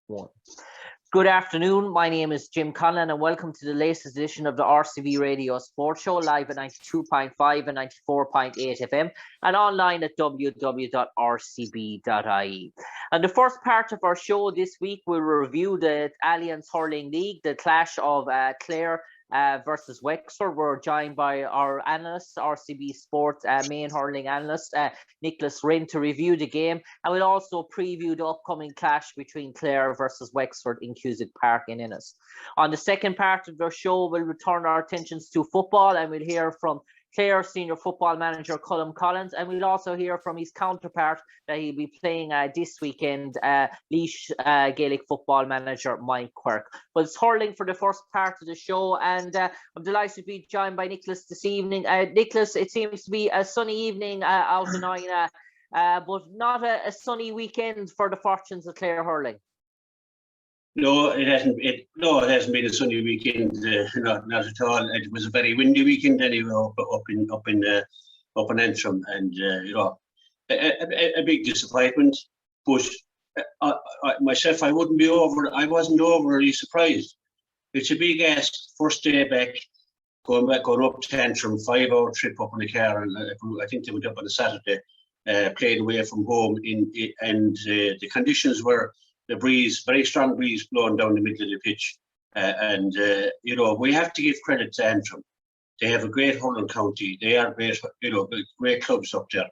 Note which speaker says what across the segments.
Speaker 1: One. Good afternoon. My name is Jim Conlon and welcome to the latest edition of the RCB Radio Sport Show, live at 92.5 and 94.8 FM and online at www.rcb.ie. And the first part of our show this week will review the Alliance Hurling League, the clash of Clare versus Wexford. We're joined by our analyst, RCB Sports main hurling analyst, Nicholas Rynne, to review the game. And we'll also preview the upcoming clash between Clare versus Wexford in Cusack Park in Ennis. On the second part of the show, we'll return our attentions to football and we'll hear from Clare senior football manager Colm Collins, and we'll also hear from his counterpart that he'll be playing this weekend, Laois Gaelic football manager Mike Quirke. But it's hurling for the first part of the show, and I'm delighted to be joined by Nicholas this evening. Nicholas, it seems to be a sunny evening out in Ina, but not a sunny weekend for the fortunes of Clare hurling.
Speaker 2: No, it hasn't. It hasn't been a sunny weekend. Not at all. It was a very windy weekend anyway, up in Antrim, and a big disappointment. But myself, I wasn't overly surprised. It's a big ask. First day back, going up to Antrim, 5-hour trip up in the car, and I think they went up on a Saturday, played away from home. And the conditions were the breeze, very strong breeze blowing down the middle of the pitch. We have to give credit to Antrim. They have a great hurling county. They are great, great clubs up there.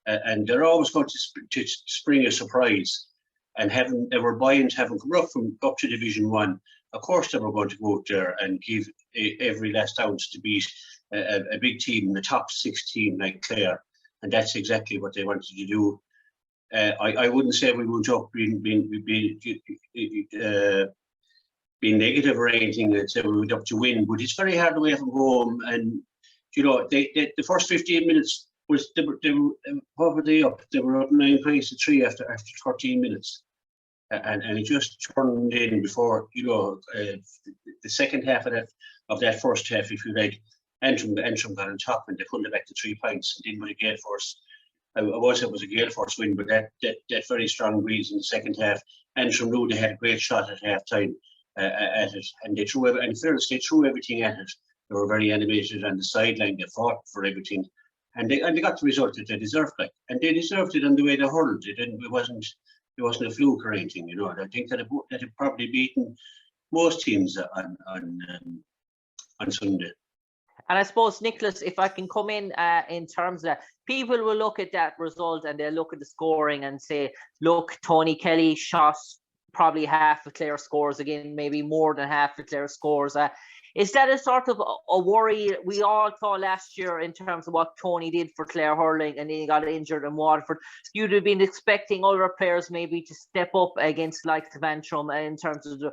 Speaker 2: And they're always going to spring a surprise. And they were buoyant, having come up to Division 1. Of course, they were going to go out there and give every last ounce to beat a big team, the top 6 team like Clare. And that's exactly what they wanted to do. I wouldn't say we went up being negative or anything. I'd say we went up to win, but it's very hard away from home. And the first 15 minutes was they were probably up. They were up 9 points to 3 after 13 minutes, and it just turned in before the second half of that first half, if you like. Antrim got on top and they pulled it back to 3 points and didn't win a Gale Force. It was a Gale Force win, but that very strong breeze in the second half. Antrim knew they had a great shot at half time at it, and they threw everything at it. They were very animated on the sideline. They fought for everything, and they got the result that they deserved. And they deserved it on the way they hurled. It wasn't a fluke or anything. I think that it had probably beaten most teams on Sunday.
Speaker 1: And I suppose, Nicholas, if I can come in terms of that, people will look at that result and they'll look at the scoring and say, look, Tony Kelly shot probably half of Clare scores again, maybe more than half of Clare scores. Is that a sort of a worry? We all thought last year in terms of what Tony did for Clare hurling, and then he got injured in Waterford. You'd have been expecting other players maybe to step up against likes of Antrim in terms of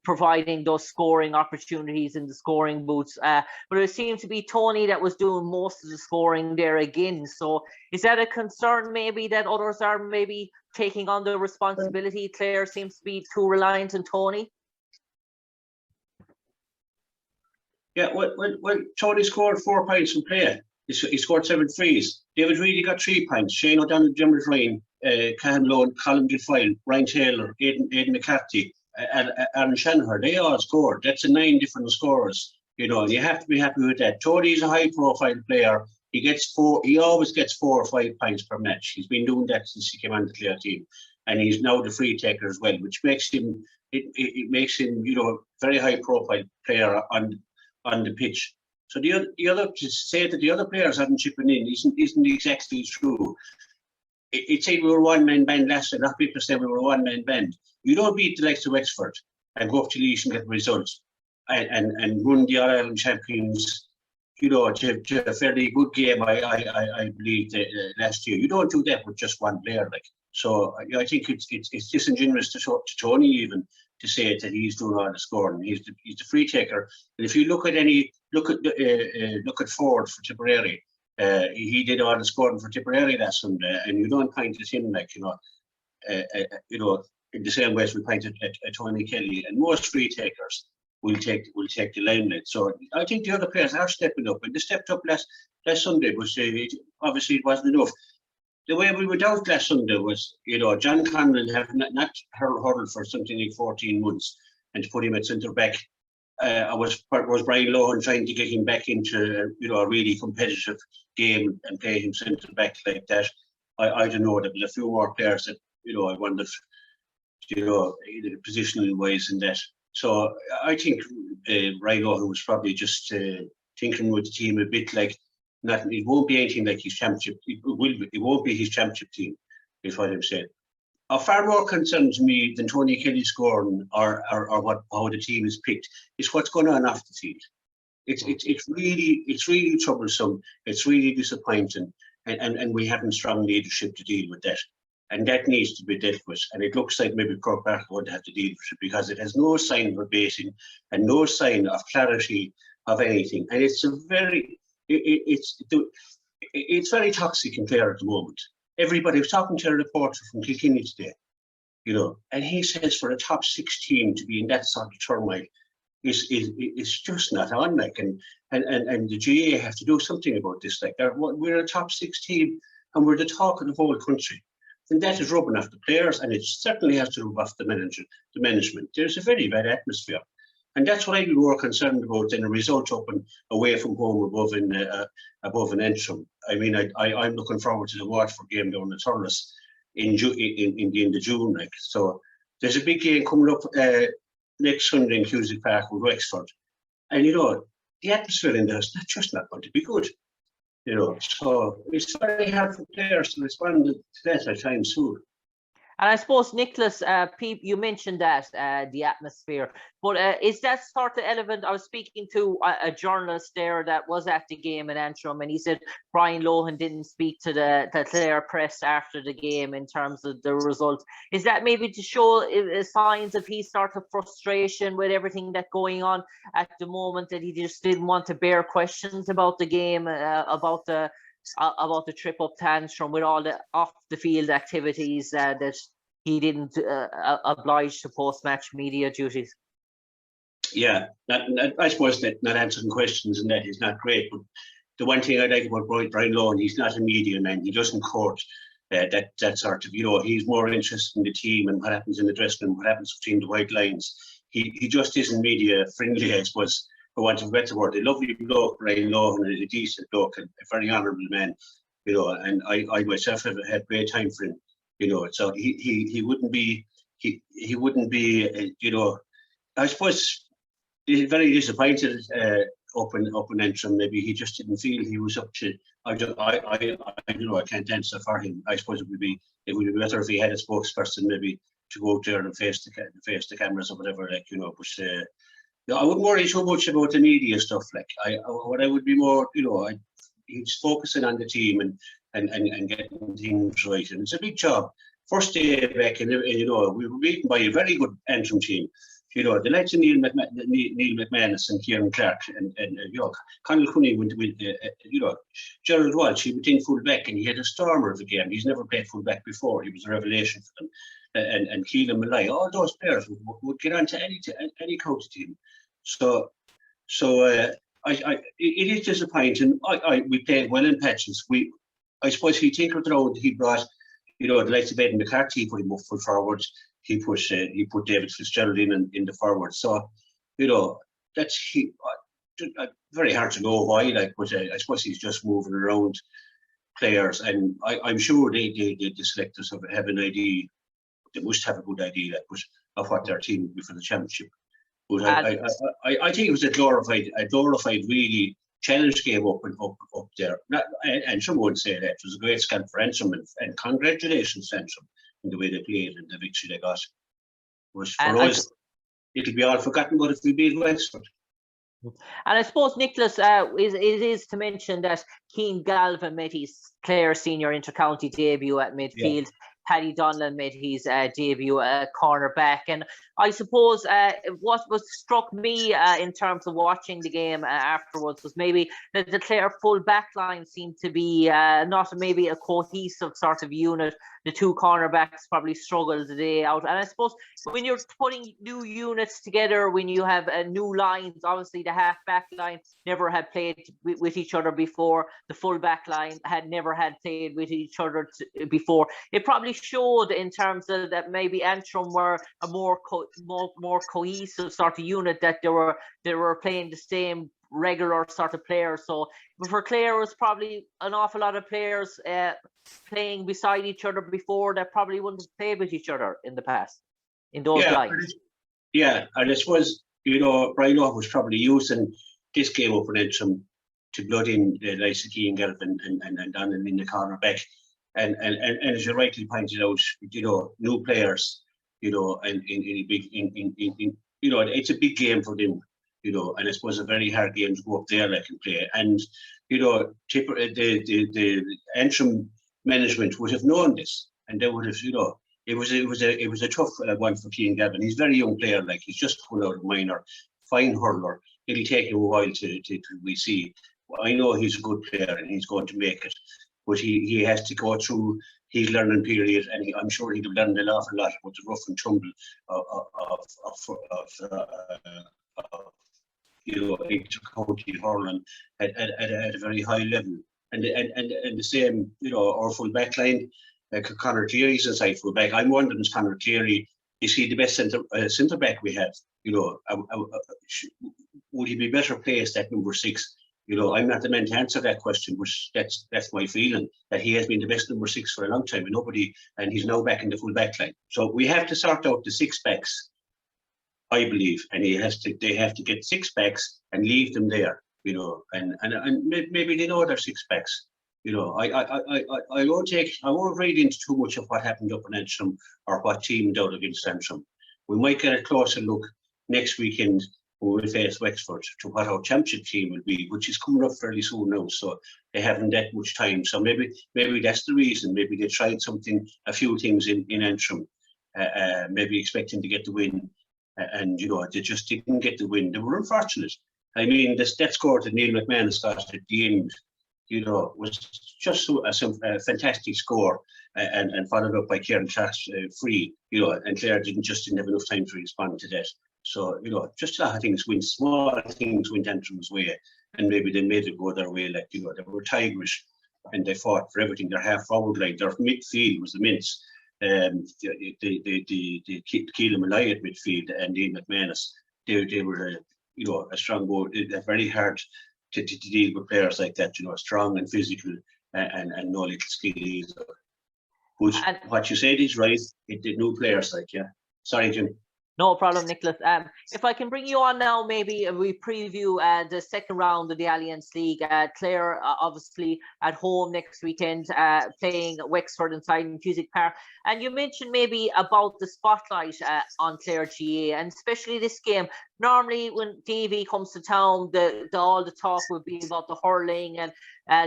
Speaker 1: providing those scoring opportunities in the scoring booths. But it seemed to be Tony that was doing most of the scoring there again. So is that a concern maybe that others are maybe taking on the responsibility? Clare seems to be too reliant on Tony.
Speaker 2: Yeah, well, Tony scored 4 points from play. He scored 7 frees. David Reedy got 3 points. Shane O'Donnell, Jimmy Rynne, Cahan Lowe, Colm Guilfoyle, Ryan Taylor, Aidan McCarthy, Aaron Shanahan, they all scored. That's 9 different scores, and you have to be happy with that. Tony's a high-profile player. He always gets 4 or 5 points per match. He's been doing that since he came on the Clare team, and he's now the free taker as well, which makes him a very high-profile player on the pitch. So to say that the other players haven't chipping in isn't exactly true. It said we were a one-man band last year. A lot of people say we were a one-man band. You don't beat the likes of Wexford and go up to Laois and get the results and run the All-Ireland champions, to a fairly good game, I believe, last year. You don't do that with just one player. So I think it's disingenuous to Tony even to say that he's doing all the scoring. He's the free taker. And if you look at Ford for Tipperary, he did all the scoring for Tipperary last Sunday, and you don't point at him in the same way as we pointed at Tony Kelly. And most free takers will take the limelight. So I think the other players are stepping up, and they stepped up last Sunday, but obviously it wasn't enough. the way we went out last Sunday was, John Conlon have not hurled for something like 14 months, and to put him at centre back, was Brian Lohan trying to get him back into a really competitive game and play him centre back like that. I don't know. There was a few more players that I wondered, positionally wise in that. So I think Brian Lohan was probably just thinking with the team a bit like. It won't be anything like his championship. It won't be his championship team, is what I'm saying. Far more concerns me than Tony Kelly scoring or how the team is picked is what's going on off the field. It's really troublesome. It's really disappointing, and we haven't strong leadership to deal with that, and that needs to be dealt with. And it looks like maybe Croke Park are going to have to deal with it because it has no sign of abating and no sign of clarity of anything, and it's it's very toxic in Clare at the moment. Everybody was talking to a reporter from Kilkenny today, and he says for a top 6 team to be in that sort of turmoil is just not on. Like, and the GA have to do something about this. Like, we're a top 6 team and we're the talk of the whole country. And that is rubbing off the players, and it certainly has to rub off the management. There's a very bad atmosphere. And that's what I'd be more concerned about than a result up and away from home above in Antrim. I mean, I'm looking forward to the Watford game down at Thurles in the end of June. Like, so there's a big game coming up next Sunday in Cusack Park with Wexford, and the atmosphere in there is just not going to be good. So it's very hard for players to respond to that at times soon.
Speaker 1: And I suppose, Nicholas, you mentioned that, the atmosphere, but is that sort of element? I was speaking to a journalist there that was at the game in Antrim, and he said Brian Lohan didn't speak to the Clare press after the game in terms of the result. Is that maybe to show signs of his sort of frustration with everything that's going on at the moment, that he just didn't want to bear questions about the game, about the trip up to Antrim with all the off the field activities that he didn't oblige to post-match media duties?
Speaker 2: Yeah, I suppose that not answering questions and that is not great. But the one thing I like about Brian Lohan, he's not a media man. He doesn't court that sort of, he's more interested in the team and what happens in the dressing room, what happens between the white lines. He just isn't media friendly, I suppose. For want of a better word, a lovely bloke, Brian Lohan, a decent bloke, and a very honourable man, and I myself have had great time for him, so he wouldn't be, I suppose he's very disappointed up in Antrim. Maybe he just didn't feel he was up to, I can't answer for him. I suppose it would be better if he had a spokesperson maybe to go out there and face the cameras or whatever, like, but I wouldn't worry so much about the media stuff. Like, what I would be more, he's focusing on the team and getting things right. And it's a big job. First day back, and we were beaten by a very good Antrim team. The likes of Neil McManus and Kieran Clark and Conal Cooney went with, Gerald Walsh, he went in full back and he had a stormer of the game. He's never played full back before. He was a revelation for them. And Keelan Malay, all those players would get onto any county team. So it is disappointing. We played well in patches. I suppose he tinkered around. He brought, the likes of Ed McCarthy, put him up full forward. He put David Fitzgerald in the forward. So, that's very hard to know why. Like, but I suppose he's just moving around players, and I'm sure the selectors have an idea. They must have a good idea of what their team would be for the championship. But I think it was a glorified really challenge game up there. And some would say that it was a great scalp for Antrim, and congratulations to Antrim in the way they played and the victory they got. But for us, it'll be all forgotten about if we beat Wexford.
Speaker 1: And I suppose, Nicholas, it is to mention that Keane Galvin made his Clare senior inter-county debut at midfield. Paddy Donlan made his debut at cornerback. And I suppose what struck me in terms of watching the game afterwards was maybe that the Clare full back line seemed to be not maybe a cohesive sort of unit. The two cornerbacks probably struggled the day out. And I suppose when you're putting new units together, when you have new lines, obviously the half-back line never had played with each other before. The full-back line had never had played with each other before. It probably showed in terms of that maybe Antrim were a more cohesive sort of unit, that they were playing the same regular sort of players. So for Clare, it was probably an awful lot of players playing beside each other before that probably wouldn't have played with each other in the past in those lines.
Speaker 2: Yeah, and I suppose, Brian Law was probably using this game up in Antrim to blood in the likes of Cian Gelvin and Donnan in the cornerback. And as you rightly pointed out, new players, and it's a big game for them, and I suppose a very hard game to go up there like and play. And the Antrim management would have known this, and they would have, it was a tough one for Cian Gavin. He's a very young player, like he's just come out of minor, fine hurler. It'll take him a while to we see. I know he's a good player and he's going to make it, but he has to go through his learning period, and I'm sure he'd have learned an awful lot about the rough and tumble of inter-county hurling at a very high level, and the same, our full back line, Conor Cleary's inside full back. I'm wondering, is Conor Cleary, is he the best centre back we have? Would he be better placed at number 6? I'm not the man to answer that question, but that's my feeling, that he has been the best number 6 for a long time, and he's now back in the full back line. So we have to sort out the 6 backs, I believe, and they have to get 6 backs and leave them there, and maybe they know they're 6 backs. I won't read into too much of what happened up in Antrim or what team out against Antrim. We might get a closer look next weekend when we face Wexford to what our championship team will be, which is coming up fairly soon now, so they haven't that much time. So maybe that's the reason. Maybe they tried a few things in Antrim, maybe expecting to get the win, and they just didn't get the win. They were unfortunate. I mean, that score that Neil McManus got at the end, was just a fantastic score, and followed up by Kieran Class free, and Clare didn't have enough time to respond to that. So, just a lot of things went, small things went Antrim's way, and maybe they made it go their way. Like, they were tigerish, and they fought for everything. Their half-forward line, their midfield was the mince. The Keelan Malay at midfield and Ian McManus, they were a strong board. They're very hard to deal with players like that, strong and physical, and no little skill either. But what you said is right. It did new players, like, yeah. Sorry, Jim.
Speaker 1: No problem, Nicholas. If I can bring you on now, maybe we preview the second round of the Alliance League. Clare, obviously, at home next weekend, playing Wexford inside in Cusack Park. And you mentioned maybe about the spotlight on Clare GA, and especially this game. Normally, when Davy comes to town, all the talk would be about the hurling and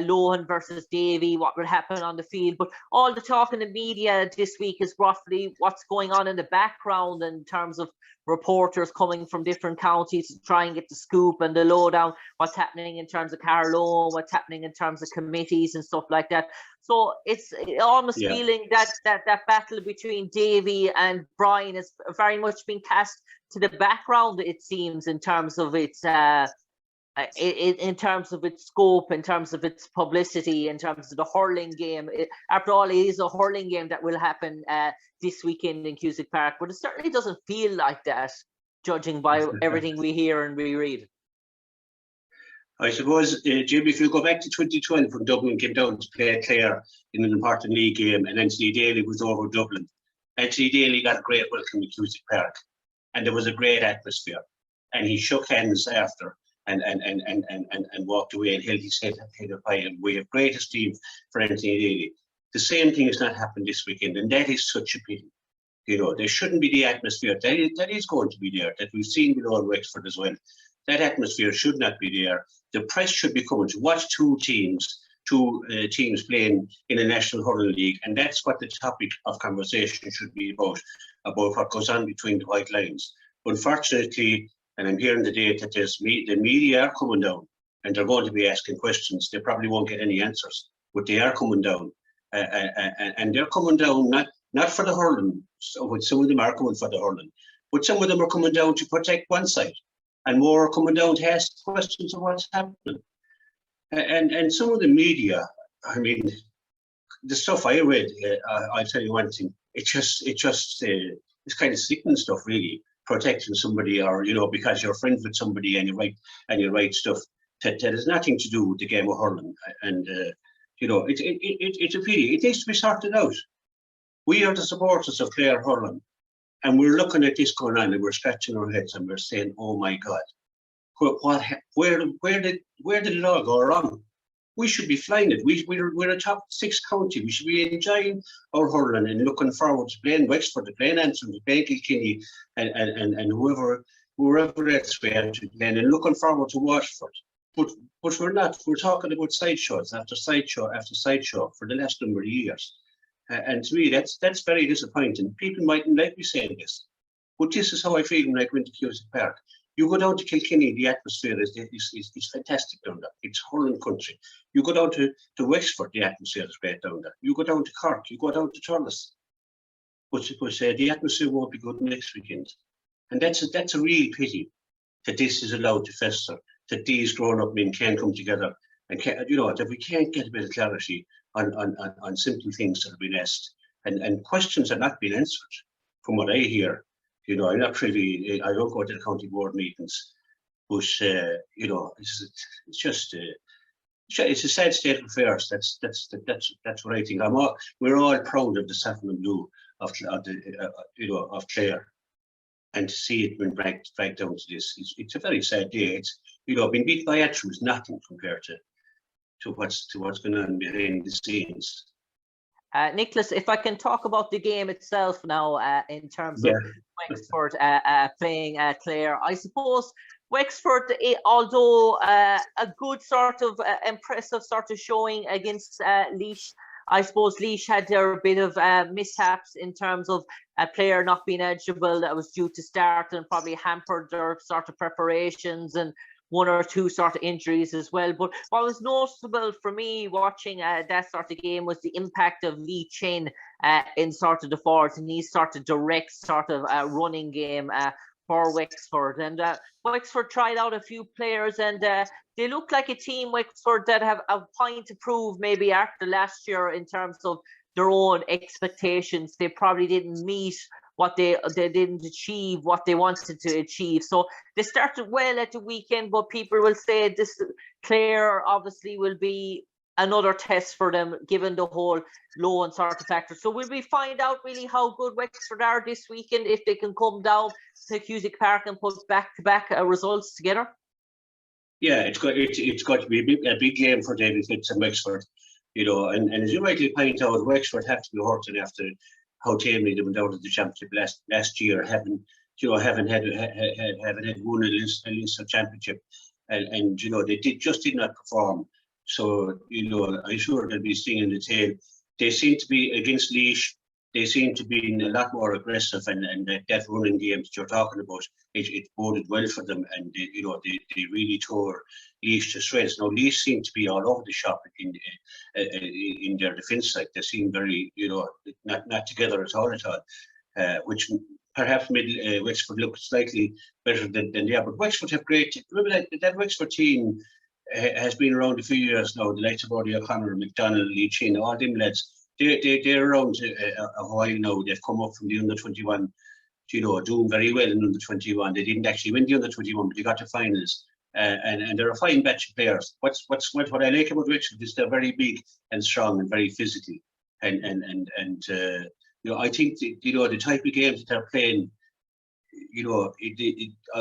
Speaker 1: Lohan versus Davy, what will happen on the field. But all the talk in the media this week is roughly what's going on in the background in terms of reporters coming from different counties to try and get the scoop and the lowdown, what's happening in terms of Carlow, what's happening in terms of committees and stuff like that. So it's almost feeling that battle between Davy and Brian is very much being cast to the background, it seems, in terms of its in terms of its scope, in terms of its publicity, in terms of the hurling game. After all, it is a hurling game that will happen this weekend in Cusack Park, but it certainly doesn't feel like that, judging by everything we hear and we read.
Speaker 2: I suppose, Jim, if you go back to 2012 when Dublin came down to play Clare in an important league game, and Anthony Daly was over Dublin, Anthony Daly got a great welcome in Cusack Park, and there was a great atmosphere, and he shook hands after and walked away and held his head up high, and we have great esteem for Anthony Daly. The same thing has not happened this weekend, and that is such a pity. There shouldn't be the atmosphere that is going to be there, that we've seen below in Wexford as well. That atmosphere should not be there. The press should be coming to watch two teams two teams playing in a national hurling league, and that's what the topic of conversation should be about what goes on between the white lines. Unfortunately, and I'm hearing today that the media are coming down, and they're going to be asking questions. They probably won't get any answers, but they are coming down, and they're coming down not for the hurling. So some of them are coming for the hurling, but some of them are coming down to protect one side, and more are coming down to ask questions of what's happening. And some of the media, I mean, the stuff I read, I'll tell you one thing. It's kind of sickening stuff, really. Protecting somebody, or because you're friends with somebody and you write stuff that has nothing to do with the game of hurling. And it's a pity. It needs to be sorted out. We are the supporters of Clare hurling, and we're looking at this going on, and we're scratching our heads, and we're saying, "Oh my God, where did it all go wrong?" We should be flying it. We're a top 6 county. We should be enjoying our hurling and looking forward to playing Wexford, to playing Antrim, to playing Kilkenny, and whoever else we have to play, and looking forward to Waterford. But we're not. We're talking about sideshows after sideshow after sideshow for the last number of years. And to me, that's very disappointing. People mightn't like me saying this, but this is how I feel when I go into Cusack Park. You go down to Kilkenny, the atmosphere is fantastic down there. It's hurling country. You go down to Wexford, the atmosphere is great down there. You go down to Cork, you go down to Thurles. But the atmosphere won't be good next weekend. And that's a real pity that this is allowed to fester, that these grown-up men can't come together and that we can't get a bit of clarity on simple things that have been asked. And questions are not being answered from what I hear. I'm not privy. I don't go to the county board meetings, but it's a sad state of affairs. That's what I think. We're all proud of the saffron and blue of Clare, and to see it been dragged down to this, it's a very sad day. It's being beat by Antrim is nothing compared to what's going on behind the scenes.
Speaker 1: Nicholas, if I can talk about the game itself now, in terms of Wexford playing Clare, I suppose Wexford, although a good sort of impressive sort of showing against Laois, I suppose Laois had their bit of mishaps in terms of a player not being eligible that was due to start, and probably hampered their sort of preparations, and one or two sort of injuries as well. But what was noticeable for me watching that sort of game was the impact of Lee Chin in sort of the forwards, and his sort of direct sort of running game for Wexford. And Wexford tried out a few players, and they look like a team, Wexford, that have a point to prove maybe after last year in terms of their own expectations. They probably didn't meet what they didn't achieve what they wanted to achieve. So they started well at the weekend, but people will say this Clare obviously will be another test for them, given the whole loan sort of factor. So will we find out really how good Wexford are this weekend, if they can come down to Cusack Park and put back-to-back results together?
Speaker 2: Yeah, it's got to be a big game for David Fitz and Wexford, and as you rightly point out, Wexford have to be hurting after how tamely they went out of the championship last year, haven't had won a Leinster championship, and they just did not perform. So I'm sure they'll be stinging the tail. They seem to be against Laois. They seem to be a lot more aggressive, and that running game that you're talking about, it boded well for them, and they really tore Laois to shreds. Now Laois seem to be all over the shop in their defence side. They seem very not together at all, which perhaps made Wexford look slightly better than they are. But Wexford have great. Remember that Wexford team has been around a few years now. The likes of Roddy O'Connor, McDonald, Lee Chin, all them lads. They're around a while now. They've come up from the under-21, doing very well in under-21. They didn't actually win the under-21, but they got to finals. And they're a fine batch of players. What I like about Wexford is they're very big and strong and very physical. And I think the type of games that they're playing,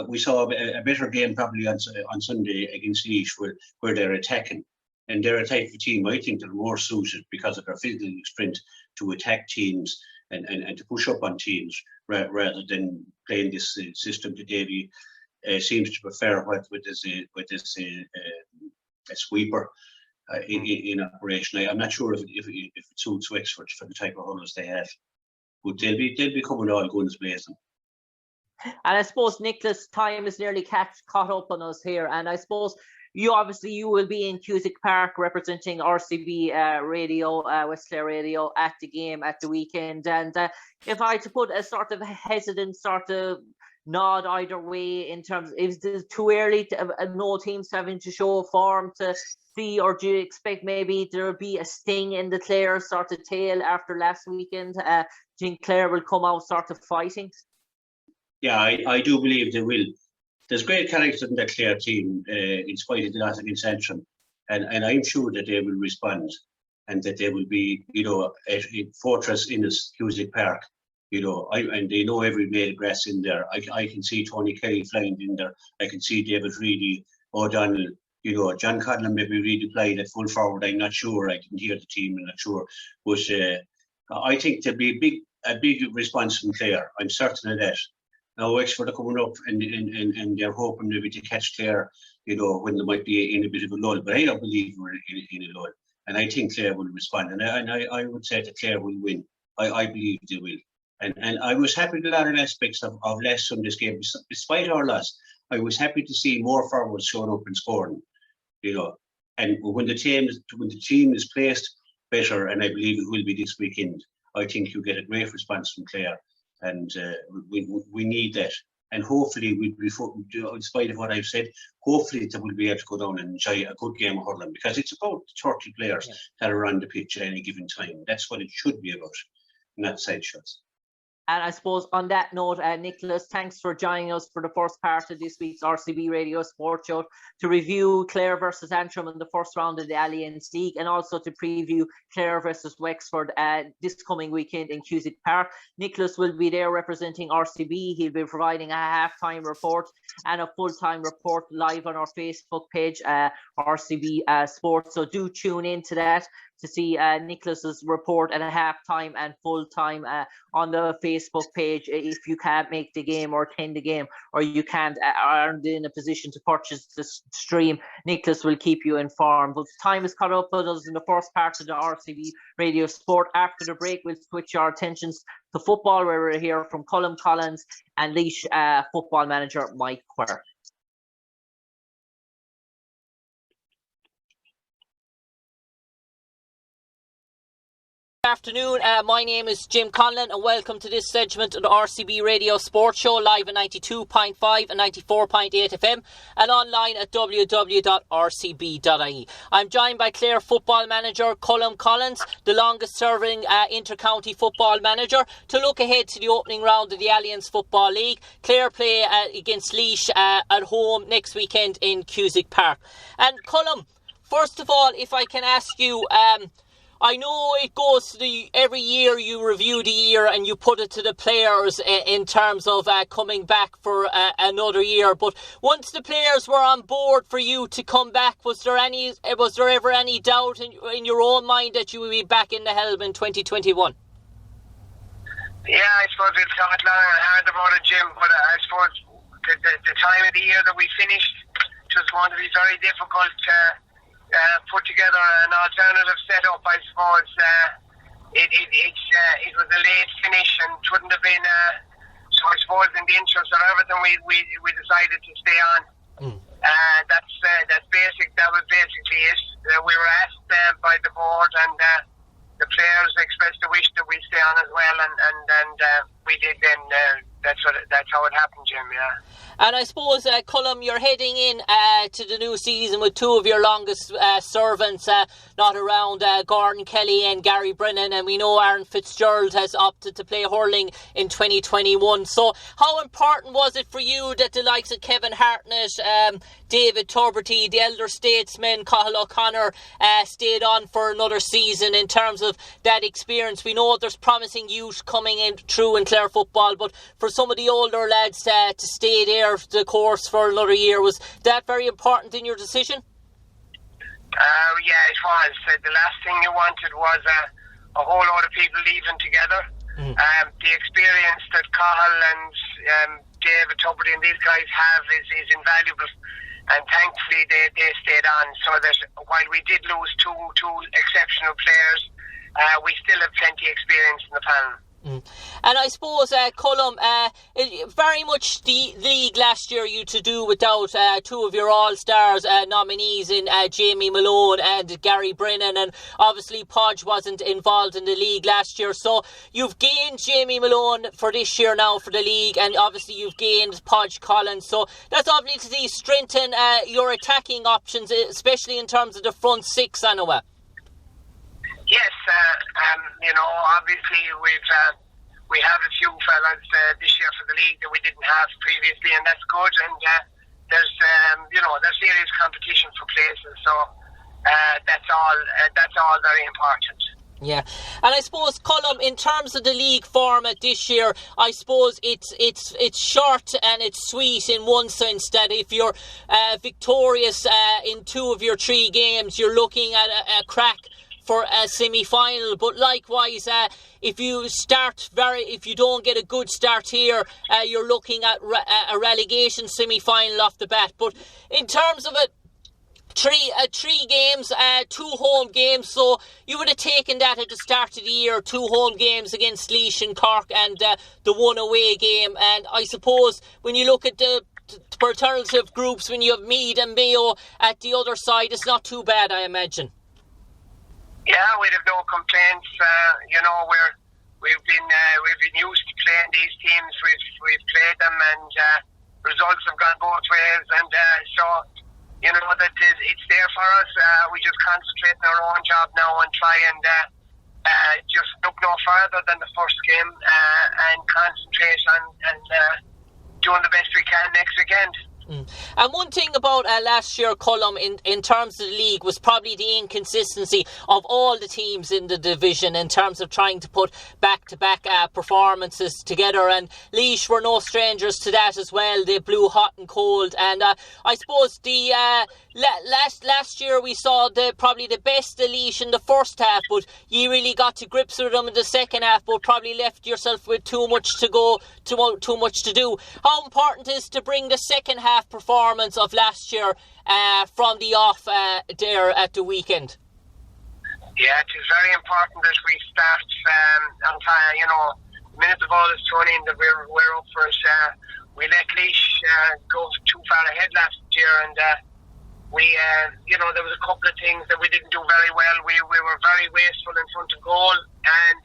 Speaker 2: we saw a better game probably on Sunday against Laois, where they're attacking. And they're a type of team, I think, that are more suited because of their physical sprint to attack teams and to push up on teams rather than playing this system that Davy seems to prefer with this a sweeper. in operation. I'm not sure if it suits Wexford for the type of hurlers they have, but they'll be coming all guns blazing.
Speaker 1: And I suppose, Nicholas, time is nearly caught up on us here. And I suppose you will be in Cusack Park representing RCB Radio, West Clare Radio at the game at the weekend. And if I had to put a sort of hesitant sort of nod either way in terms, is it too early to no teams having to show form to see, or do you expect maybe there'll be a sting in the Clare sort of tail after last weekend? Do you think Clare will come out sort of fighting?
Speaker 2: Yeah, I do believe they will. There's great character in that Clare team, in spite of the loss against Antrim, and I'm sure that they will respond, and that they will be, a fortress in this Cusack Park. And they know every blade of grass in there. I can see Tony Kelly flying in there. I can see David Reedy, O'Donnell. John Conlon maybe redeployed at full forward. I'm not sure. I can hear the team. I'm not sure, but I think there'll be a big response from Clare. I'm certain of that. Now Wexford are coming up, and they're hoping maybe to catch Clare, when they might be in a bit of a lull. But I don't believe we're in a lull, and I think Clare will respond. And I would say that Clare will win. I believe they will. And I was happy with a lot of aspects of last Sunday's game. Despite our loss, I was happy to see more forwards showing up and scoring. And when the team is placed better, and I believe it will be this weekend, I think you get a great response from Clare. And we need that, and hopefully in spite of what I've said, hopefully that we'll be able to go down and enjoy a good game of hurling, because it's about 30 players that are on the pitch at any given time. That's what it should be about, not side shots.
Speaker 1: And I suppose on that note, Nicholas, thanks for joining us for the first part of this week's RCB Radio Sport Show to review Clare versus Antrim in the first round of the Alliance League, and also to preview Clare versus Wexford this coming weekend in Cusack Park. Nicholas will be there representing RCB. He'll be providing a half-time report and a full-time report live on our Facebook page, RCB Sports. So do tune in to that to see Nicholas's report at a half-time and full-time on the Facebook page. If you can't make the game or attend the game, or you can't aren't in a position to purchase the stream, Nicholas will keep you informed. But time is caught up with us in the first part of the RCB Radio Sport. After the break, we'll switch our attentions to football, where we'll hear from Colm Collins and Laois football manager Mike Quirke. Good afternoon, my name is Jim Conlon, and welcome to this segment of the RCB Radio Sport Show, live at 92.5 and 94.8 FM and online at www.rcb.ie. I'm joined by Clare football manager Colm Collins, the longest serving inter-county football manager, to look ahead to the opening round of the Alliance Football League. Clare play against Laois at home next weekend in Cusack Park. And Colm, first of all, if I can ask you, I know it goes to every year you review the year and you put it to the players in terms of coming back for another year. But once the players were on board for you to come back, was there ever any doubt in your own mind that you would be back in the helm in 2021?
Speaker 3: Yeah, I suppose we've thought long and hard about it, Jim. But I suppose the time of the year that we finished was going to be very difficult to put together an alternative setup. I suppose it was a late finish and it wouldn't have been so I suppose in the interest of everything we decided to stay on. That's basic. That was basically it. We were asked by the board, and the players expressed the wish that we stay on as well, and we did. Then that's how it happened, Jim. Yeah.
Speaker 1: And I suppose, Colm, you're heading in to the new season with two of your longest servants not around, Gordon Kelly and Gary Brennan, and we know Aaron Fitzgerald has opted to play hurling in 2021. So how important was it for you that the likes of Kevin Hartnett, David Tuberty, the elder statesman, Cathal O'Connor stayed on for another season in terms of that experience? We know there's promising youth coming in through in Clare football, but for some of the older lads to stay there the course for another year, was that very important in your decision?
Speaker 3: Yeah, it was. The last thing you wanted was a whole lot of people leaving together. The experience that Cathal and David Tuberty and these guys have is invaluable. and thankfully they stayed on. So that while we did lose two exceptional players, we still have plenty of experience in the panel.
Speaker 1: And I suppose, Colm, very much the league last year you to do without two of your all-stars nominees in Jamie Malone and Gary Brennan, and obviously Podge wasn't involved in the league last year, so you've gained Jamie Malone for this year now for the league, and obviously you've gained Colm Collins, so that's obviously strengthen your attacking options, especially in terms of the front six, Anna.
Speaker 3: Yes, obviously we have a few fellas this year for the league that we didn't have previously, and that's good. And there's serious competition for places, so that's all very important.
Speaker 1: Yeah, and I suppose, Colm, in terms of the league format this year, I suppose it's short and it's sweet in one sense that if you're victorious in two of your three games, you're looking at a crack for a semi-final, but likewise if you don't get a good start here, you're looking at a relegation semi-final off the bat. But in terms of it, three games, two home games, so you would have taken that at the start of the year, two home games against Laois and Cork and the one away game. And I suppose when you look at the alternative groups, when you have Meath and Mayo at the other side, it's not too bad, I imagine.
Speaker 3: Yeah, we'd have no complaints. We've been used to playing these teams. We've played them, and results have gone both ways. And so that it's there for us. We just concentrate on our own job now and try and just look no further than the first game and concentrate on doing the best we can next weekend.
Speaker 1: And one thing about last year, Colm, in terms of the league, was probably the inconsistency of all the teams in the division in terms of trying to put back-to-back performances together, and Laois were no strangers to that as well. They blew hot and cold, and I suppose the last year we saw probably the best of Laois in the first half, but you really got to grips with them in the second half, but probably left yourself with too much to go, too much to do. How important is to bring the second half performance of last year from the off there at the weekend?
Speaker 3: Yeah, it is very important that we start on time. The minute the ball is thrown in, that we're up for it. We let Laois go too far ahead last year, and there was a couple of things that we didn't do very well. We were very wasteful in front of goal, and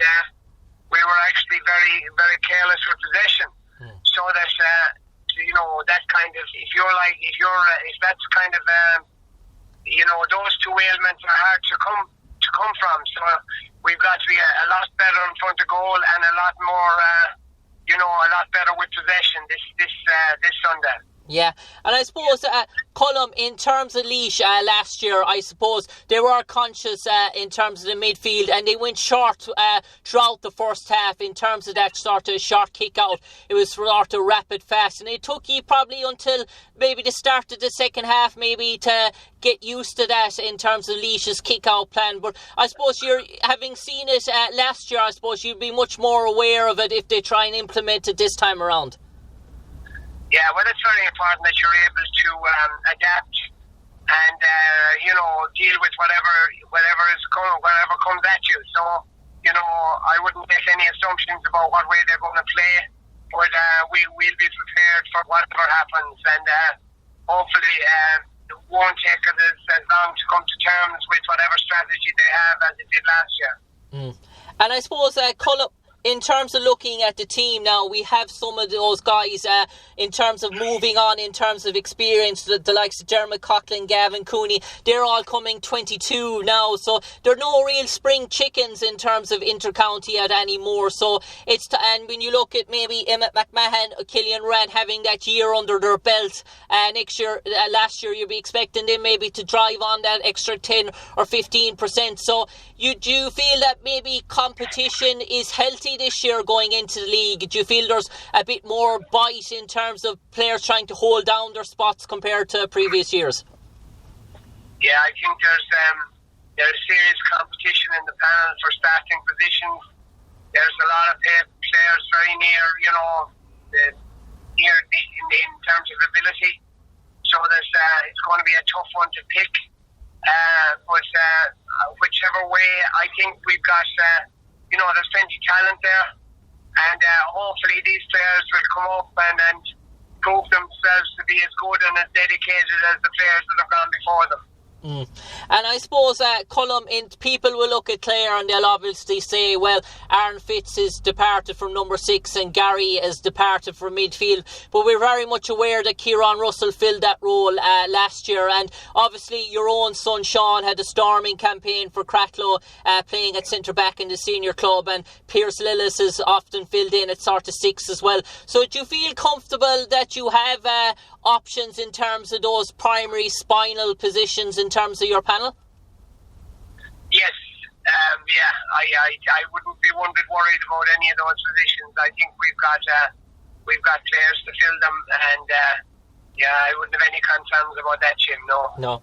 Speaker 3: we were actually very, very careless with possession. So that that kind of, if that's kind of those two ailments are hard to come from. So we've got to be a lot better in front of goal and a lot more a lot better with possession this Sunday.
Speaker 1: Yeah, and I suppose, Colm, in terms of Laois last year, I suppose they were conscious in terms of the midfield, and they went short throughout the first half in terms of that sort of short kick out. It was sort of rapid fast, and it took you probably until maybe the start of the second half maybe to get used to that in terms of Laois's kick out plan. But I suppose you're having seen it last year, I suppose you'd be much more aware of it if they try and implement it this time around.
Speaker 3: Yeah, well, it's very important that you're able to adapt and deal with whatever comes at you. So I wouldn't make any assumptions about what way they're going to play, but we'll be prepared for whatever happens, and hopefully it won't take us as long to come to terms with whatever strategy they have as it did last year.
Speaker 1: And I suppose, Colm, in terms of looking at the team now, we have some of those guys in terms of moving on, in terms of experience, the likes of Dermot Coughlin, Gavin Cooney, they're all coming 22 now, so there are no real spring chickens in terms of inter-county at anymore. So and when you look at maybe Emmett McMahon, Killian Rand having that year under their belt, last year you'd be expecting them maybe to drive on that extra 10 or 15%. So do you feel that maybe competition is healthy this year going into the league? Do you feel there's a bit more bite in terms of players trying to hold down their spots compared to previous years?
Speaker 3: Yeah, I think there's serious competition in the panel for starting positions. There's a lot of players very near, in terms of ability. So there's it's going to be a tough one to pick. But whichever way, I think we've got, there's plenty of talent there. And hopefully these players will come up and prove themselves to be as good and as dedicated as the players that have gone before them.
Speaker 1: And I suppose, Colm, people will look at Clare and they'll obviously say, well, Aaron Fitz is departed from number 6 and Gary has departed from midfield. But we're very much aware that Kieran Russell filled that role last year. And obviously your own son Sean had a storming campaign for Cratloe, playing at centre-back in the senior club. And Pierce Lillis has often filled in at sort of 6 as well. So do you feel comfortable that you have options in terms of those primary spinal positions in terms of your panel?
Speaker 3: Yes, I wouldn't be one bit worried about any of those positions. I think we've got players to fill them, and I wouldn't have any concerns about that, Jim. No.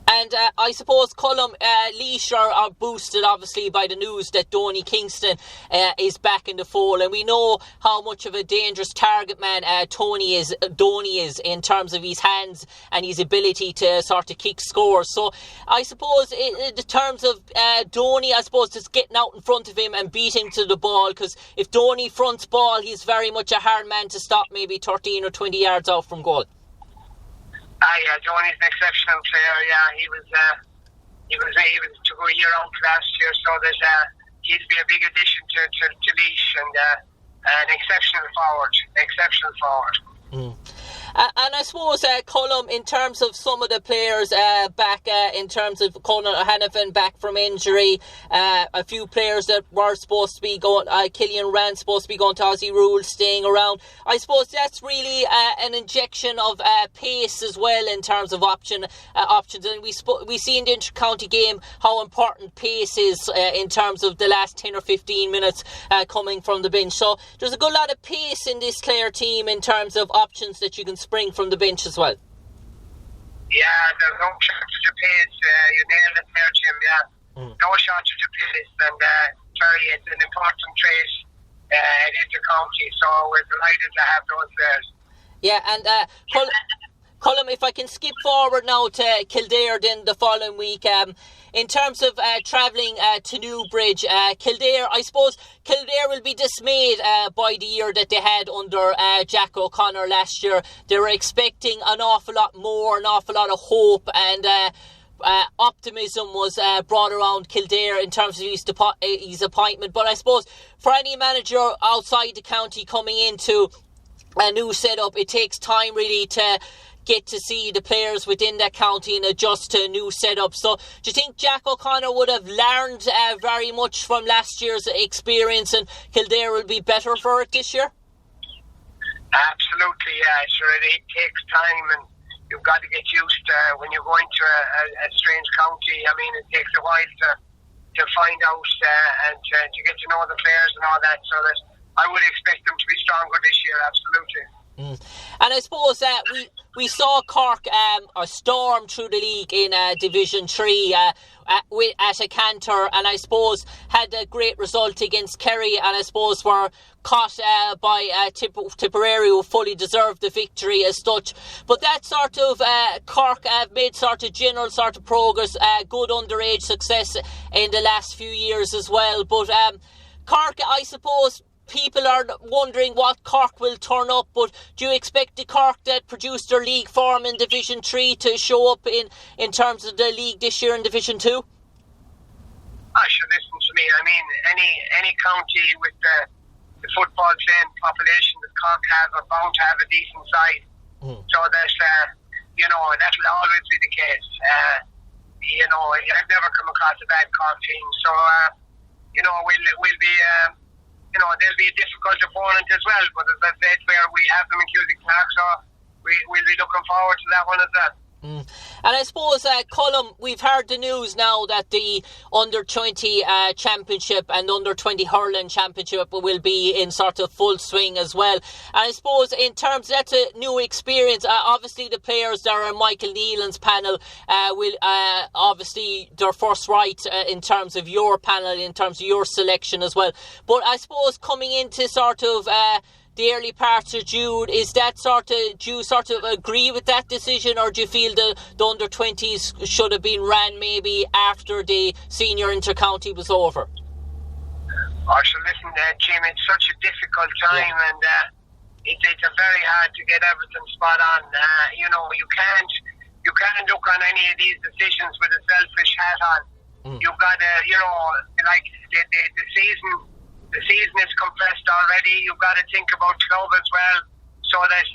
Speaker 1: And I suppose, Colm, Laois are boosted obviously by the news that Donny Kingston is back in the fold, and we know how much of a dangerous target man Donny is in terms of his hands and his ability to sort of kick scores. So I suppose in terms of Donny, I suppose just getting out in front of him and beat him to the ball, because if Donny fronts ball, he's very much a hard man to stop, maybe 13 or 20 yards out from goal.
Speaker 3: Donny's an exceptional player. He took a year out last year, so he's been a big addition to Laois, and an exceptional forward.
Speaker 1: And I suppose, Colm, in terms of some of the players back, in terms of Conor O'Hanlon back from injury, a few players that were supposed to be going, Killian Rand supposed to be going to Aussie Rules, staying around. I suppose that's really an injection of pace as well in terms of options. And we see in the inter-county game how important pace is in terms of the last 10 or 15 minutes coming from the bench. So there's a good lot of pace in this Clare team in terms of options that you can spring from the bench as well.
Speaker 3: Yeah, there's no shortage of pace. You nailed it there, Jim. No shortage of pace, and it's an important trait at inter-county, so we're delighted to have those players.
Speaker 1: Yeah, and Colm, if I can skip forward now to Kildare then the following week, in terms of travelling to Newbridge, Kildare, I suppose Kildare will be dismayed by the year that they had under Jack O'Connor last year. They were expecting an awful lot more, an awful lot of hope, and optimism was brought around Kildare in terms of his appointment. But I suppose for any manager outside the county coming into a new setup, it takes time really to get to see the players within that county and adjust to a new setup. So do you think Jack O'Connor would have learned very much from last year's experience, and Kildare will be better for it this year?
Speaker 3: Absolutely, yeah. Sure, it takes time, and you've got to get used when you're going to a strange county. I mean, it takes a while to find out and to get to know the players and all that. So that I would expect them to be stronger this year, absolutely.
Speaker 1: And I suppose we saw Cork storm through the league in Division 3 at a canter, and I suppose had a great result against Kerry, and I suppose were caught by Tipperary, who fully deserved the victory as such. But that sort of Cork have made sort of general sort of progress, good underage success in the last few years as well. But Cork, I suppose people are wondering what Cork will turn up, but do you expect the Cork that produced their league form in Division 3 to show up in terms of the league this year in Division 2?
Speaker 3: Sure, listen to me. I mean, any county with the football playing population that Cork has are bound to have a decent side. So that's, that'll always be the case. I've never come across a bad Cork team. So, we'll be... they'll be a difficult opponent as well, but as I said, where we have them in Cusack Park, so we'll be looking forward to that one as well.
Speaker 1: And I suppose, Colm, we've heard the news now that the Under-20 Championship and Under-20 Hurling Championship will be in sort of full swing as well. And I suppose in terms, that's a new experience. Obviously the players that are in Michael Nealon's panel will obviously their first right in terms of your panel, in terms of your selection as well. But I suppose coming into sort of the early parts of June. Is that do you sort of agree with that decision, or do you feel the under-20s should have been ran maybe after the senior inter-county was over?
Speaker 3: So listen, Jim, it's such a difficult time, and it's very hard to get everything spot on. You can't look on any of these decisions with a selfish hat on. You've got to, like the season is compressed already. You've got to think about club as well. So that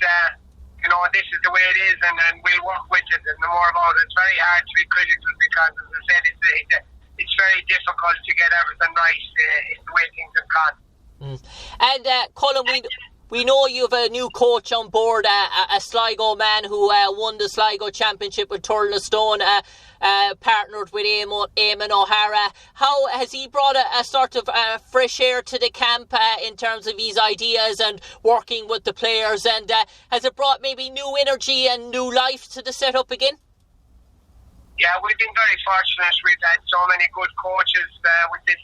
Speaker 3: this is the way it is, and we'll work with it. And the more about it, it's very hard to be critical because, as I said, it's very difficult to get everything right. It's the way things have gone.
Speaker 1: And Colm, we know you have a new coach on board, a Sligo man who won the Sligo Championship with Turlestone, partnered with Eamon O'Hara. How has he brought a sort of fresh air to the camp in terms of his ideas and working with the players? And has it brought maybe new energy and new life to the setup again?
Speaker 3: Yeah, we've been very fortunate. We've had so many good coaches with this.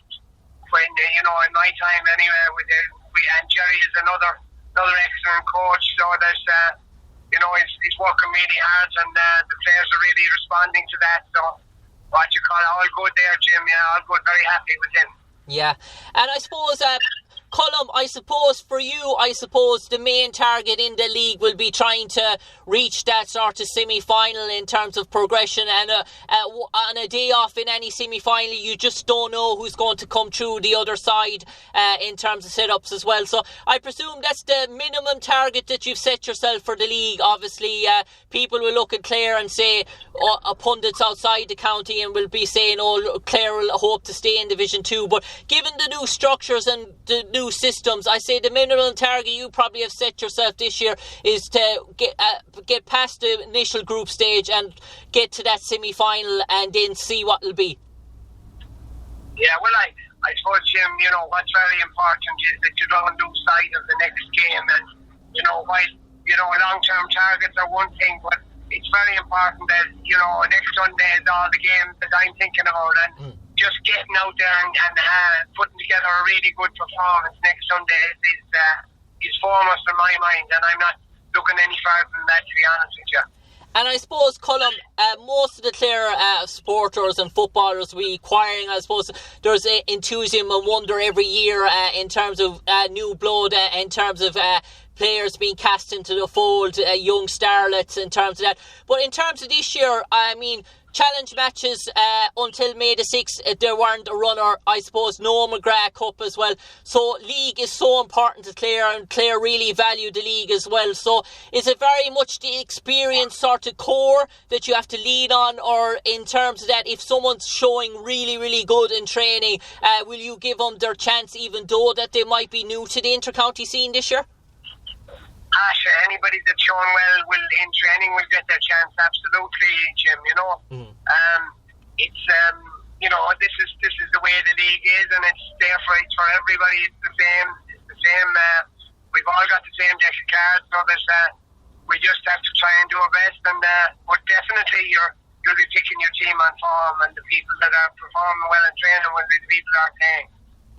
Speaker 3: In my time anyway, and Jerry is another excellent coach. So there's, he's working really hard, and the players are really responding to that. So what you call all good there, Jim. Yeah, all good. Very happy with him. Yeah,
Speaker 1: and I suppose, Colm, for you, the main target in the league will be trying to reach that sort of semi-final in terms of progression, and on a day off in any semi-final you just don't know who's going to come through the other side in terms of setups as well. So I presume that's the minimum target that you've set yourself for the league. Obviously people will look at Clare and say, pundits outside the county and will be saying, Clare will hope to stay in Division 2, but given the new structures and the new systems, I say the minimum target you probably have set yourself this year is to get past the initial group stage and get to that semi-final and then see what it'll be.
Speaker 3: Yeah, well, I suppose, Jim, what's very important is that you don't lose sight of the next game, and while long-term targets are one thing, but it's very important that next Sunday is all the games that I'm thinking about, and just getting out there and putting together a really good performance next Sunday is foremost in my mind, and I'm not looking any further than that, to be honest with you.
Speaker 1: And I suppose, Colm, most of the Clare supporters and footballers will be acquiring, I suppose there's enthusiasm and wonder every year in terms of new blood, in terms of players being cast into the fold, young starlets in terms of that. But in terms of this year, I mean, challenge matches until May the 6th, there weren't a runner. I suppose no McGrath Cup as well. So league is so important to Clare, and Clare really value the league as well. So is it very much the experience sort of core that you have to lean on, or in terms of that, if someone's showing really, really good in training, will you give them their chance even though that they might be new to the inter-county scene this year?
Speaker 3: Anybody that's shown well in training will get their chance, absolutely, Jim. It's this is the way the league is, and it's there for everybody. It's the same. We've all got the same deck of cards, so we just have to try and do our best. And but definitely, you'll be picking your team on form, and the people that are performing well in training will be the people that are playing.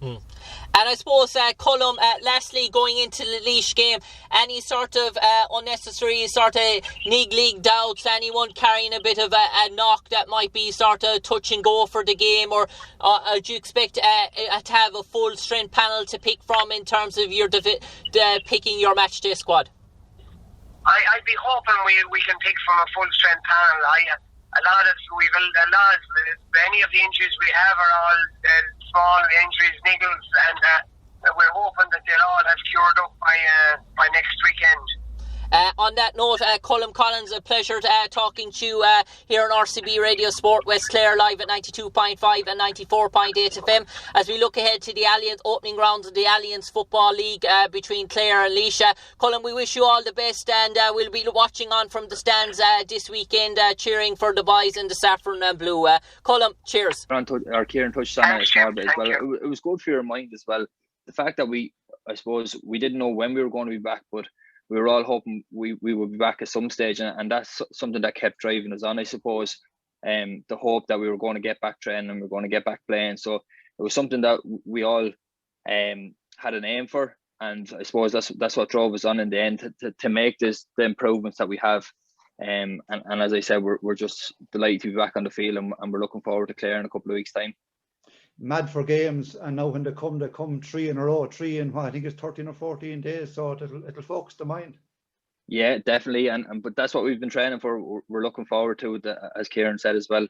Speaker 1: And I suppose, Colm, lastly, going into the Laois game, any sort of unnecessary sort of league doubts, anyone carrying a bit of a knock that might be sort of touch and go for the game, or do you expect to have a full strength panel to pick from in terms of your picking your match day squad?
Speaker 3: I'd be hoping we can pick from a full strength panel. Any of the injuries we have are all small injuries, niggles, and we're hoping that they'll all have cured up by next weekend.
Speaker 1: On that note, Colm Collins, a pleasure talking to you here on RCB Radio Sport West Clare, live at 92.5 and 94.8 FM, as we look ahead to the Alliance opening rounds of the Alliance Football League between Clare and Laois. Colm, we wish you all the best, and we'll be watching on from the stands this weekend, cheering for the boys in the saffron and blue. Colm, cheers.
Speaker 4: Kieran touched on it a small bit as well. It was good for your mind as well. The fact that we didn't know when we were going to be back, but we were all hoping we would be back at some stage, and that's something that kept driving us on, I suppose. The hope that we were going to get back training and we were going to get back playing. So it was something that we all had an aim for. and I suppose that's what drove us on in the end to make the improvements that we have. And as I said, we're just delighted to be back on the field, and we're looking forward to Clare in a couple of weeks' time.
Speaker 5: Mad for games, and now when they come 3 in a row, 3 in what I think it's 13 or 14 days, so it'll focus the mind.
Speaker 4: Yeah, definitely, but that's what we've been training for. We're looking forward to it, as Kieran said as well.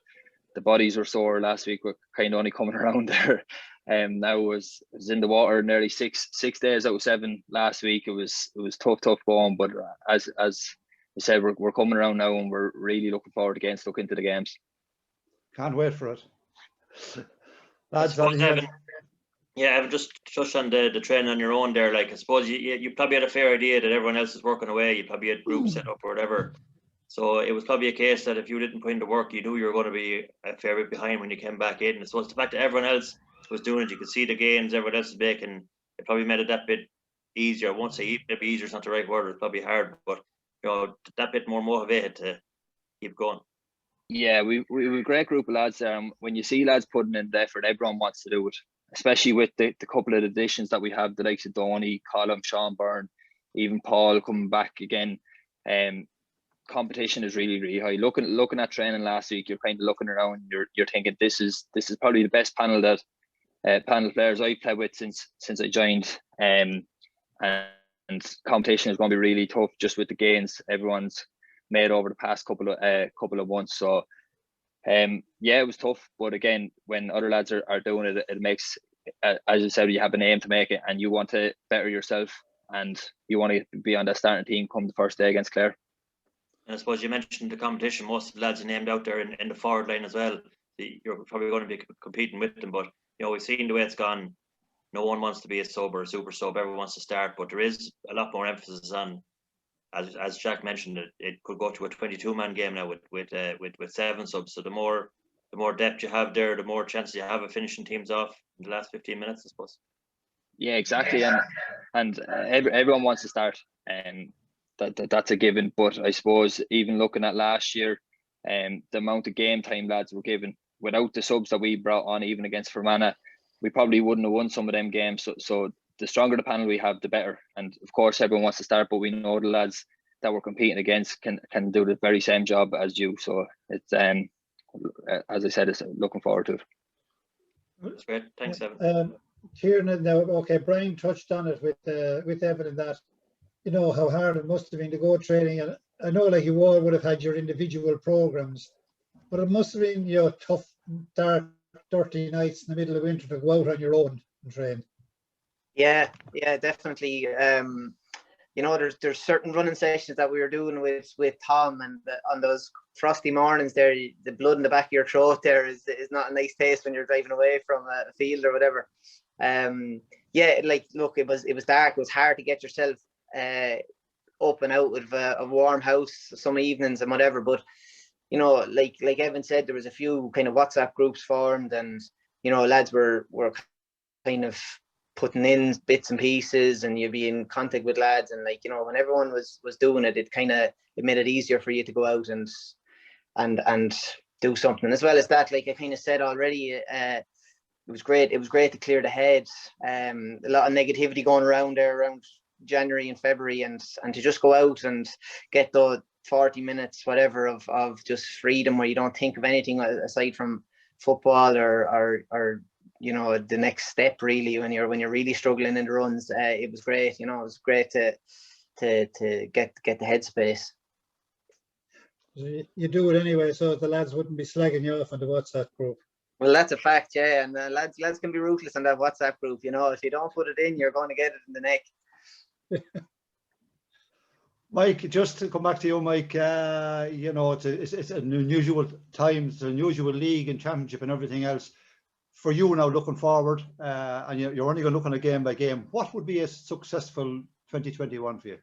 Speaker 4: The bodies were sore last week. We're kind of only coming around there. Now was in the water nearly 6 days out of 7 last week. It was tough going, but as I said, we're coming around now, and we're really looking forward to getting stuck into the games.
Speaker 5: Can't wait for it.
Speaker 6: Lads, Evan, just touch on the training on your own there. Like, I suppose you probably had a fair idea that everyone else is working away. You probably had groups set up or whatever. So it was probably a case that if you didn't put in the work, you knew you were going to be a fair bit behind when you came back in. So it's the fact that everyone else was doing it. You could see the gains everyone else is making. It probably made it that bit easier. I won't say maybe easier is not the right word. It's probably hard, but that bit more motivated to keep going. Yeah, we a great group of lads. When you see lads putting in the effort, everyone wants to do it. Especially with the couple of additions that we have, the likes of Donny, Colm, Sean Byrne, even Paul coming back again. Competition is really, really high. Looking at training last week, you're kind of looking around. You're thinking this is probably the best panel players I've played with since I joined. And competition is going to be really tough just with the gains everyone's made over the past couple of months. So it was tough, but again, when other lads are doing it, it makes, as I said, you have an aim to make it, and you want to better yourself, and you want to be on that starting team come the first day against Clare. And I suppose you mentioned the competition. Most of the lads are named out there in the forward line as well. You're probably going to be competing with them, but we've seen the way it's gone. No one wants to be a sub or a super sub. Everyone wants to start, but there is a lot more emphasis on, as Jack mentioned, it could go to a 22-man game now with 7 subs. So the more depth you have there, the more chances you have of finishing teams off in the last 15 minutes, I suppose. Yeah, exactly, and everyone wants to start, and that's a given. But I suppose even looking at last year, the amount of game time lads were given, without the subs that we brought on, even against Fermanagh, we probably wouldn't have won some of them games. So the stronger the panel we have, the better. And of course, everyone wants to start, but we know the lads that we're competing against can do the very same job as you. So it's as I said, it's looking forward to it. That's great. Thanks, Evan.
Speaker 7: Kieran, now, okay, Brian touched on it with Evan, and that how hard it must have been to go training. And I know, like, you all would have had your individual programs, but it must have been tough, dark, dirty nights in the middle of winter to go out on your own and train.
Speaker 8: Yeah, definitely. There's certain running sessions that we were doing with Tom, and on those frosty mornings there, the blood in the back of your throat there is not a nice taste when you're driving away from a field or whatever. Look, it was dark. It was hard to get yourself up and out of a warm house some evenings and whatever. But like Evan said, there was a few kind of WhatsApp groups formed, and lads were kind of putting in bits and pieces, and you'd be in contact with lads, and when everyone was doing it, it made it easier for you to go out and do something. As well as that, like I kind of said already, it was great to clear the head. A lot of negativity going around there around January and February, and to just go out and get the 40 minutes whatever of just freedom, where you don't think of anything aside from football or the next step, really, when you're really struggling in the runs. It was great. It was great to get the headspace.
Speaker 7: You do it anyway, so the lads wouldn't be slagging you off on the WhatsApp group.
Speaker 8: Well, that's a fact, yeah. And lads can be ruthless on that WhatsApp group. If you don't put it in, you're going to get it in the neck.
Speaker 5: Mike, just to come back to you, Mike, it's an unusual time, it's an unusual league and championship and everything else. For you now, looking forward, and you're only going to look on a game by game, what would be a successful 2021 for you?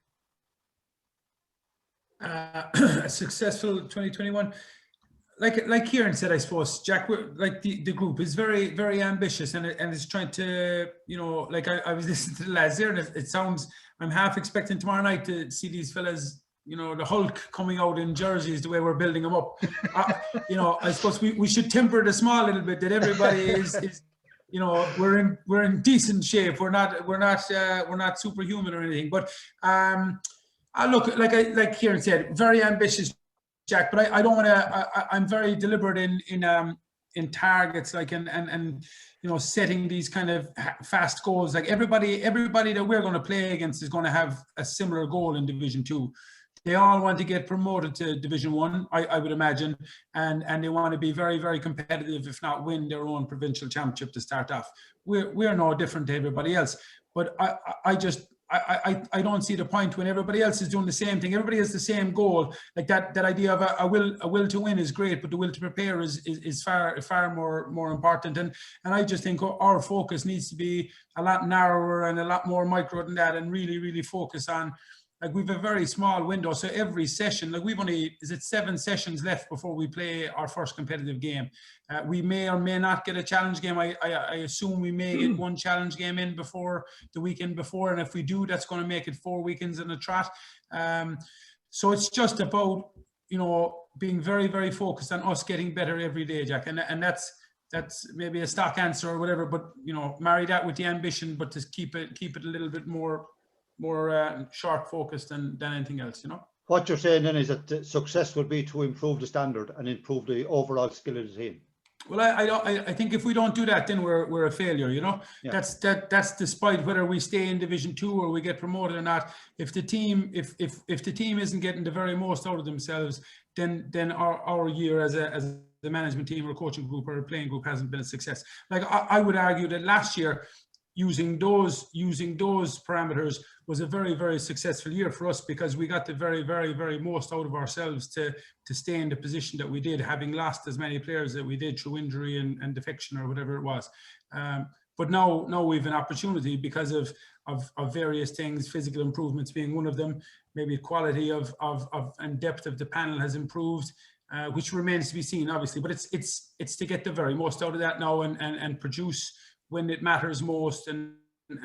Speaker 9: A successful 2021, like Kieran said, I suppose, Jack, like the group is very, very ambitious, and it's trying to, I was listening to the lads there, and it sounds, I'm half expecting tomorrow night to see these fellas, the Hulk coming out in jerseys, the way we're building them up. I suppose we should temper the small a little bit, that everybody is you know, we're in decent shape. We're not superhuman or anything. But I look, like Kieran said, very ambitious, Jack. But I don't want to. I'm very deliberate in targets, like and you know, setting these kind of fast goals. Like everybody that we're going to play against is going to have a similar goal in Division 2. They all want to get promoted to Division 1, I would imagine, and they want to be very, very competitive, if not win their own provincial championship to start off. We're no different to everybody else, but I don't see the point when everybody else is doing the same thing. Everybody has the same goal. Like that idea of a will to win is great, but the will to prepare is far more important. And I just think our focus needs to be a lot narrower and a lot more micro than that, and really, really focus on. Like we've a very small window, so every session, like we've only 7 sessions left before we play our first competitive game. We may or may not get a challenge game. I assume we may get one challenge game in before the weekend before, and if we do, that's going to make it 4 weekends in a trot. So it's just about, you know, being very, very focused on us getting better every day, Jack, and that's maybe a stock answer or whatever, but you know, marry that with the ambition, but to keep it a little bit more short focused than anything else, you know.
Speaker 5: What you're saying then is that the success would be to improve the standard and improve the overall skill of the team.
Speaker 9: Well, I think if we don't do that, then we're a failure, you know. Yeah. That's despite whether we stay in Division 2 or we get promoted or not. If the team isn't getting the very most out of themselves, then our year as the management team or coaching group or playing group hasn't been a success. Like I would argue that last year, using those parameters was a very, very successful year for us, because we got the very, very, very most out of ourselves to stay in the position that we did, having lost as many players that we did through injury and defection or whatever it was. But now we've an opportunity because of various things, physical improvements being one of them. Maybe quality of and depth of the panel has improved, which remains to be seen, obviously. But it's to get the very most out of that now and produce when it matters most, and you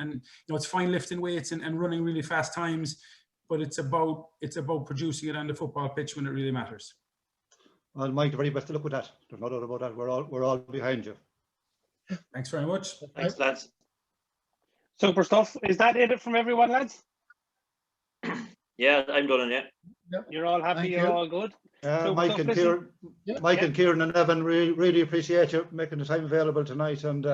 Speaker 9: know, it's fine lifting weights and running really fast times, but it's about producing it on the football pitch when it really matters.
Speaker 5: Well, Mike, the very best of luck with that. There's no doubt about that. We're all behind you.
Speaker 9: Thanks very much.
Speaker 2: Thanks, lads.
Speaker 10: Super stuff. Is that it from everyone, lads?
Speaker 2: Yeah, I'm done it.
Speaker 10: Yep. You're all happy. You're all good.
Speaker 5: Mike and Kieran, and Kieran and Evan, really appreciate you making the time available tonight. And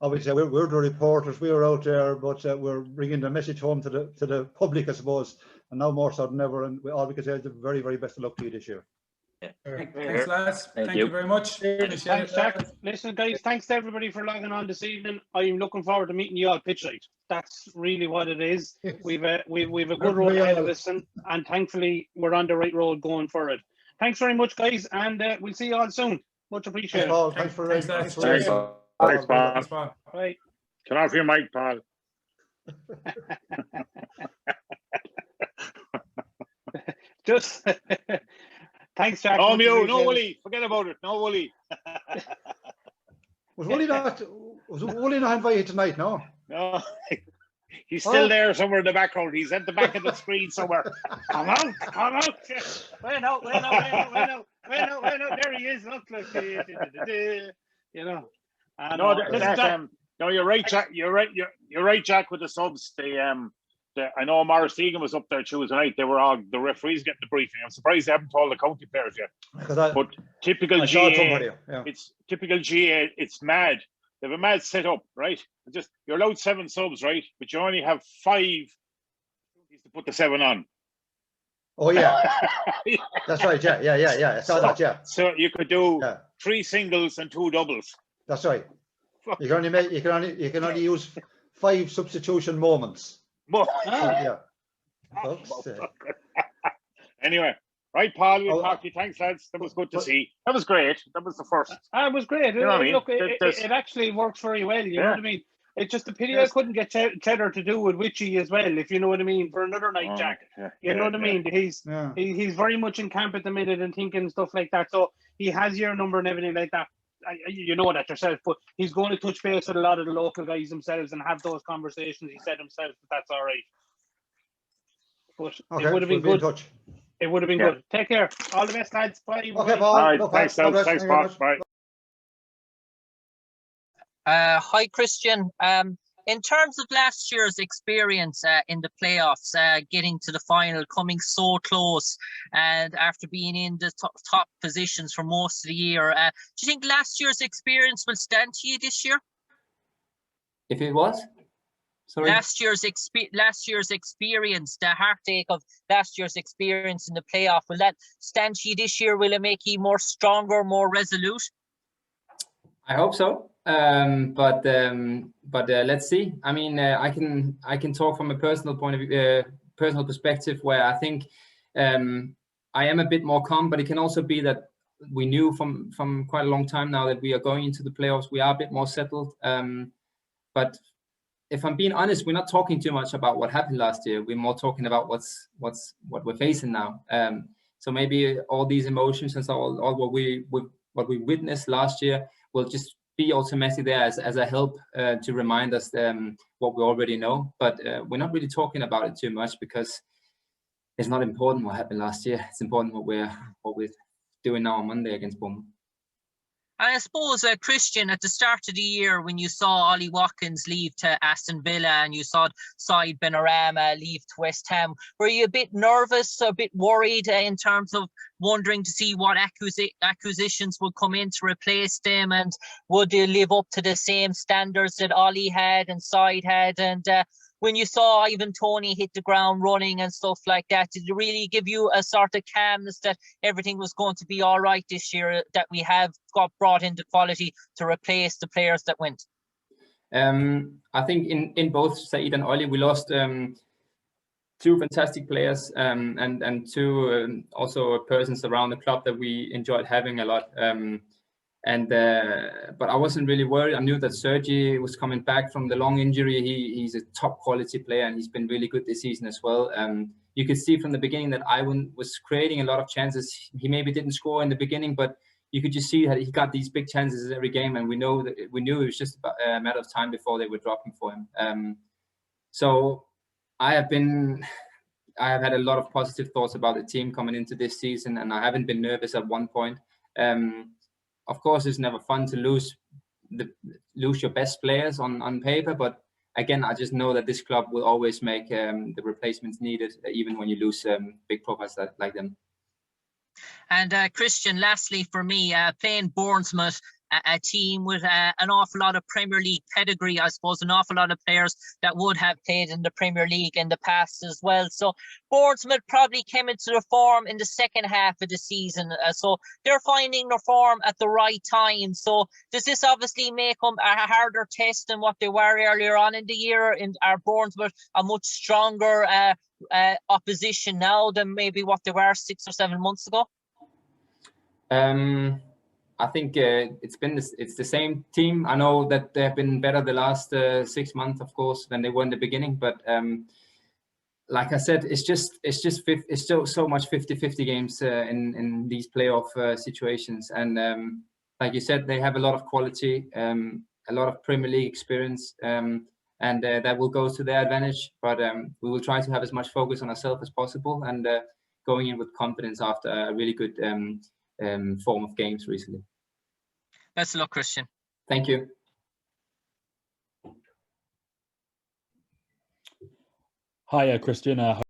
Speaker 5: obviously, we're the reporters. We are out there, but we're bringing the message home to the public, I suppose. And now more so than ever. And all we can say is the very, very best of luck to you this year.
Speaker 9: Yeah. Thanks, lads. Thank you very much.
Speaker 10: Thanks, Jack. Listen, guys, thanks to everybody for logging on this evening. I'm looking forward to meeting you all pitch night. That's really what it is. We've a good road ahead of us, and thankfully we're on the right road going for it. Thanks very much, guys, and we'll see you all soon. Much appreciated.
Speaker 5: Thanks, Paul. Thanks for
Speaker 10: Thanks, Paul. Bye.
Speaker 11: Turn off your mic, Paul.
Speaker 10: Just thanks, Jack.
Speaker 11: No, no Willie. Forget about it. No Willie.
Speaker 5: Was Willie not invited tonight? No.
Speaker 11: No. He's still there somewhere in the background. He's at the back of the screen somewhere. Come out.
Speaker 10: Wait out. There he is. Look, you know.
Speaker 11: No, you're right, Jack. You're right, Jack, with the subs. I know Morris Egan was up there Tuesday night. They were all the referees getting the briefing. I'm surprised they haven't told the county players yet. But typical GA, it's typical GA. It's mad. They have a mad setup, right? You're allowed 7 subs, right? But you only have 5 to put the 7 on.
Speaker 5: Oh yeah, that's right. Yeah. I saw that. Yeah.
Speaker 11: So you could do 3 singles and 2 doubles.
Speaker 5: That's right. You can only use 5 substitution moments. Yeah.
Speaker 11: Anyway, right, Paul, we'll talk to you. Thanks, lads. That was good to see. That was great. That was the first.
Speaker 10: It was great.
Speaker 11: You know what I mean?
Speaker 10: Look, it actually works very well. You know what I mean? It's just a pity I couldn't get Cheddar to do with Witchy as well, if you know what I mean, for another night, Jack. You know what I mean? He's very much in camp at the minute and thinking stuff like that. So he has your number and everything like that. You know that yourself, but he's going to touch base with a lot of the local guys themselves and have those conversations. He said himself that that's all right. But it would have been good. It would have been good. Take care. All the best, lads. Bye.
Speaker 5: Okay, Paul.
Speaker 11: All right, thanks, Paul. Bye.
Speaker 1: Hi, Christian. In terms of last year's experience in the playoffs, getting to the final, coming so close, and after being in the top positions for most of the year, do you think last year's experience will stand to you this year?
Speaker 12: If it was? Sorry?
Speaker 1: Last year's experience, the heartache of last year's experience in the playoff, will that stand to you this year? Will it make you more stronger, more resolute?
Speaker 12: I hope so. But let's see. I mean, I can talk from a personal point of view, personal perspective, where I think I am a bit more calm. But it can also be that we knew from quite a long time now that we are going into the playoffs. We are a bit more settled. But if I'm being honest, we're not talking too much about what happened last year. We're more talking about what we're facing now. So maybe all these emotions and all what we witnessed last year will just be automatic there as a help to remind us what we already know. But we're not really talking about it too much because it's not important what happened last year. It's important what we're doing now on Monday against Bournemouth.
Speaker 1: And I suppose, Christian, at the start of the year, when you saw Ollie Watkins leave to Aston Villa and you saw Said Benrahma leave to West Ham, were you a bit nervous, a bit worried in terms of wondering to see what acquisitions would come in to replace them, and would they live up to the same standards that Ollie had and Said had? And when you saw Ivan Toney hit the ground running and stuff like that, did it really give you a sort of calmness that everything was going to be all right this year, that we have got brought into quality to replace the players that went?
Speaker 12: I think in both Said and Ollie, we lost two fantastic players and two also persons around the club that we enjoyed having a lot. But I wasn't really worried. I knew that Sergi was coming back from the long injury. He's a top quality player and he's been really good this season as well. You could see from the beginning that Ivan was creating a lot of chances. He maybe didn't score in the beginning, but you could just see that he got these big chances every game, and we knew it was just a matter of time before they were dropping for him. So I have had a lot of positive thoughts about the team coming into this season, and I haven't been nervous at one point. Of course, it's never fun to lose your best players on paper, but again, I just know that this club will always make the replacements needed, even when you lose big profiles like them.
Speaker 1: And Christian, lastly for me, playing Bournemouth, a team with an awful lot of Premier League pedigree, I suppose, an awful lot of players that would have played in the Premier League in the past as well. So Bournemouth probably came into the form in the second half of the season. So they're finding their form at the right time. So does this obviously make them a harder test than what they were earlier on in the year? And are Bournemouth a much stronger opposition now than maybe what they were 6 or 7 months ago?
Speaker 12: I think it's the same team. I know that they've been better the last 6 months, of course, than they were in the beginning. But like I said, it's still so much 50-50 games in these playoff situations. And like you said, they have a lot of quality, a lot of Premier League experience, and that will go to their advantage. But we will try to have as much focus on ourselves as possible and going in with confidence after a really good form of games recently.
Speaker 1: Best of luck, Christian.
Speaker 12: Thank you.
Speaker 13: Hi, Christian.